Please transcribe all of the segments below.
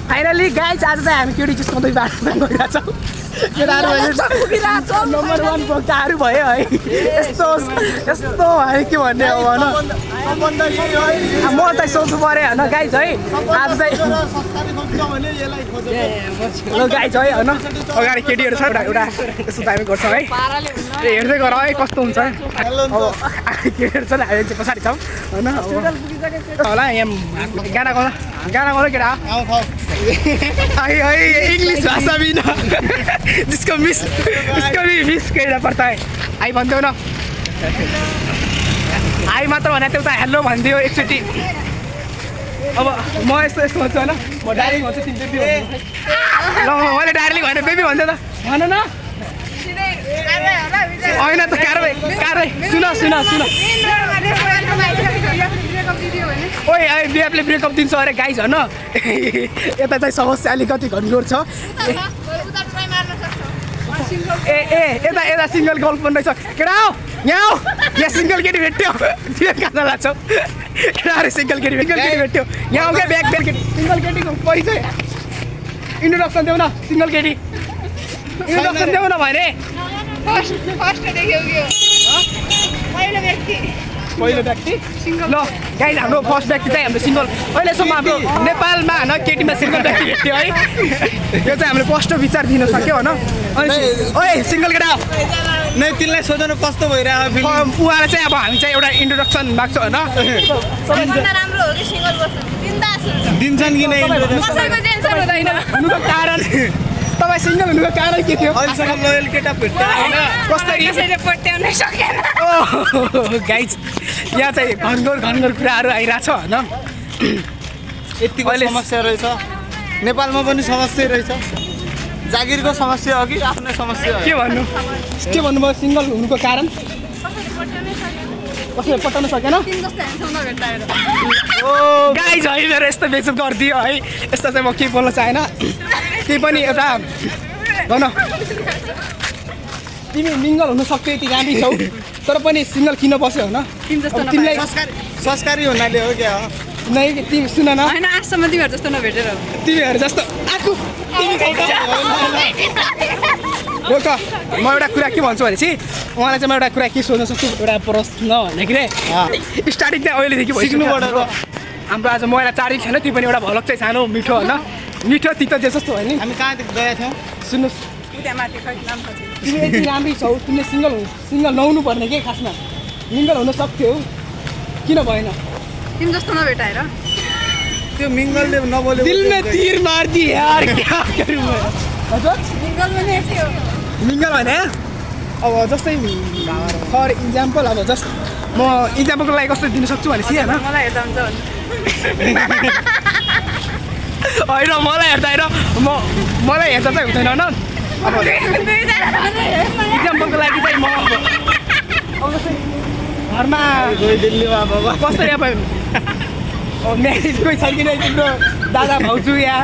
finally guys आज चाहिँ हामी केटी चिस्काउँदै बाटोमा गइरहेको छौँ केटाहरू नम्बर 1 बोक्ताहरू भयो है यस्तो है के भन्ने हो भन म चाहिँ सोच्नु पऱ्यो होइन गाइज है आज चाहिँ ल गाइज है होइन अगाडि केटीहरू छ एउटा यस्तो दामी गर्छौँ है हेर्दै गर है कस्तो हुन्छ केटीहरू छ हामी चाहिँ पछाडि छौँ होइन होला यहाँ गाना गाउनु केटा इंग्लिश भाषा भी ना जिसको भी मिस कहना पड़ता है आई भनिदेऊ न आई मात्र भने त्यो त हेलो भनिदियो एकचोटि अब म यस्तो भन्छु होइन म डाइरेक्ट भन्छु तिमी बेबी ल मैले डाइरेक्ट भने बेबी भन्दै त भन न होइन त कारवाही सुन ओए बिहाफले ब्रेकअप दिन्छ अरे गाइज होइन यता चाहिँ समस्या अलिकति घनघोर छ यता सिङ्गल गर्ल पनि रहेछ केटा हो यहाँ सिङ्गल केटी भेट्यो तिमी कहाँ लाग्छौ केटाहरू सिङ्गल केटी भेट्यो यहाँ आउँछ ब्याग केटी सिङ्गल केटीको परिचय इन्ट्रोडक्सन देऊ न सिङ्गल केटी इन्ट्रोडक्सन देऊ न भने पहिलो व्यक्ति ल गाइज हाम्रो फर्स्ट व्यक्ति चाहिँ हाम्रो सिङ्गल अहिलेसम्म हाम्रो नेपालमा होइन केटीमा सिङ्गल व्यक्ति भेट्यो है यो चाहिँ हामीले स्पष्ट विचार दिन सक्यो होइन ओए सिङ्गल केटा नै तिमीलाई सोध्नु कस्तो भइरहेको उहाँलाई चाहिँ अब हामी चाहिँ एउटा इन्ट्रोडक्सन माग्छौँ होइन दिन्छन् कि नै हुनुको कारण तपाईँ सिङ्गल हुनुको कारण के थियो अहिलेसम्म लोयल केटा भेट्यो होइन कसरी पट्याउन सकेन गाइज यहाँ चाहिँ घनघोर कुराहरू आइरहेछ होइन यतिको समस्या रहेछ नेपालमा पनि समस्या रहेछ जागिरको समस्या हो कि आफ्नै समस्या हो के भन्नुभयो सिङ्गल हुनुको कारण कसैले पटाउन सकेन गाइज है मेरो यस्तो बेचत गरिदियो है यस्तो चाहिँ म केही बोल्न चाहेन त्यही पनि एउटा भन तिमी मिङ्गल हुन सक्थ्यौ यति राम्री छौ तर पनि सिङ्गल किन बस्यो होइन तिमीलाई संस्कारी हुनाले हो क्या नै तिमी सुन न होइन आजसम्म तिमीहरू जस्तो नभेटेर तिमीहरू जस्तो रोक म एउटा कुरा के भन्छु भने चाहिँ उहाँलाई चाहिँ म एउटा कुरा के सोध्न सक्छु एउटा प्रश्न भन्दाखेरि स्टार्टिङ चाहिँ अहिलेदेखि भइसक्नुपर्छ हाम्रो आज महिला चारिक छैन त्यो पनि एउटा भलक चाहिँ सानो मिठो होइन मिठो तितो जे जस्तो भयो नि हामी कहाँदेखि गएका थियौँ सुन्नुहोस् तिमी यति राम्री छौ तिमीले सिङ्गल नहुनु पर्ने के खासमा मिङ्गल हुन सक्थ्यौ किन भएन तिमी जस्तो नभेटाएर त्यो मिङ्गलले नबोल्यो दिलमा तीर मार्दी यार क्या गरौँ हजुर मिङ्गल भने अब जस्तै फर इक्जाम्पल अब जस्ट म इक्जाम्पलको लागि कस्तो दिन सक्छु भनेपछि होइन मलाई हेर्दा हुन्छ होइन मलाई हेर्दा मलाई हेर्दा चाहिँ हुँदैन होइन अब इक्जाम्पलको लागि चाहिँ म अब जस्तै घरमा कसरी अब म्यारेज कोही छ कि नै तिम्रो दादा भाउजू या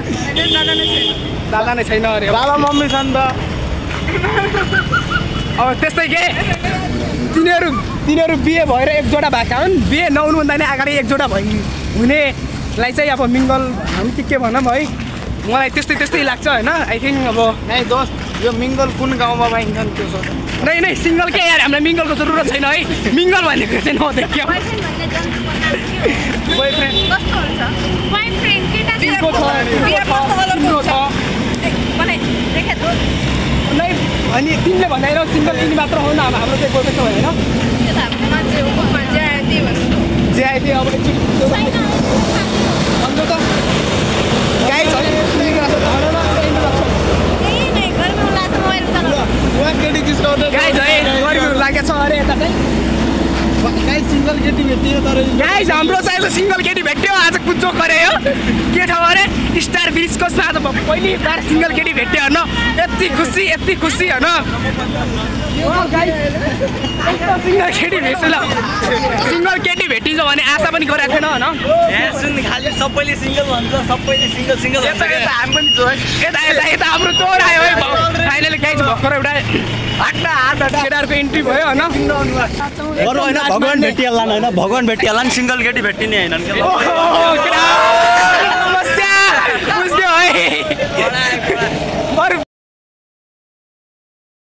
दादा नै छैन अरे बाबा मम्मी छन् त अब त्यस्तै के तिनीहरू बिहे भएर एकजोडा भएका हुन् बिहे नहुनुभन्दा नै अगाडि एकजोडा हुनेलाई चाहिँ अब मिङ्गल हामी के भनौँ है मलाई त्यस्तै लाग्छ होइन आई थिङ्क अब नै दोस्त यो मिङ्गल कुन गाउँमा पाइन्छन् त्यो सोच नै सिङ्गल के यार हामीलाई मिङ्गलको जरुरत छैन है मिङ्गल भनेको चाहिँ नदेख क्या बोयफ्रेन्ड कस्तो हुन्छ बोयफ्रेन्ड केटा नै अनि तिमीले भनेर सिङ्गल तिमी मात्र हो न हाम्रो चाहिँ बोयफ्रेन्ड होइन ज्याइदी अब भन्नु त गाइज लागेछ अरे यता चाहिँ सिङ्गल केटी भेटियो तर गाइज हाम्रो चाहिँ सिङ्गल केटी भेट्यो आज कुचो गऱ्यो के छ अरे स्टार ब्रिजको साथ पहिली बार सिङ्गल केटी भेट्यो होइन यति खुसी होइन सिङ्गल केटी भेट्छु ल सिङ्गल केटी भेटिन्छ भने आशा पनि गरेको थिएन होइन सुन खालि सबैले सिङ्गल भन्छ सबैले सिङ्गल यता हामी पनि यता हाम्रो चोर आयो है फाइनली गाइज भर्खर एउटा हात केटाहरूको इन्ट्री भयो होइन भगवान भेटिहाल्लान् होइन भगवान भेटिहाल्लान् सिङ्गल केटी भेटिने होइन आएको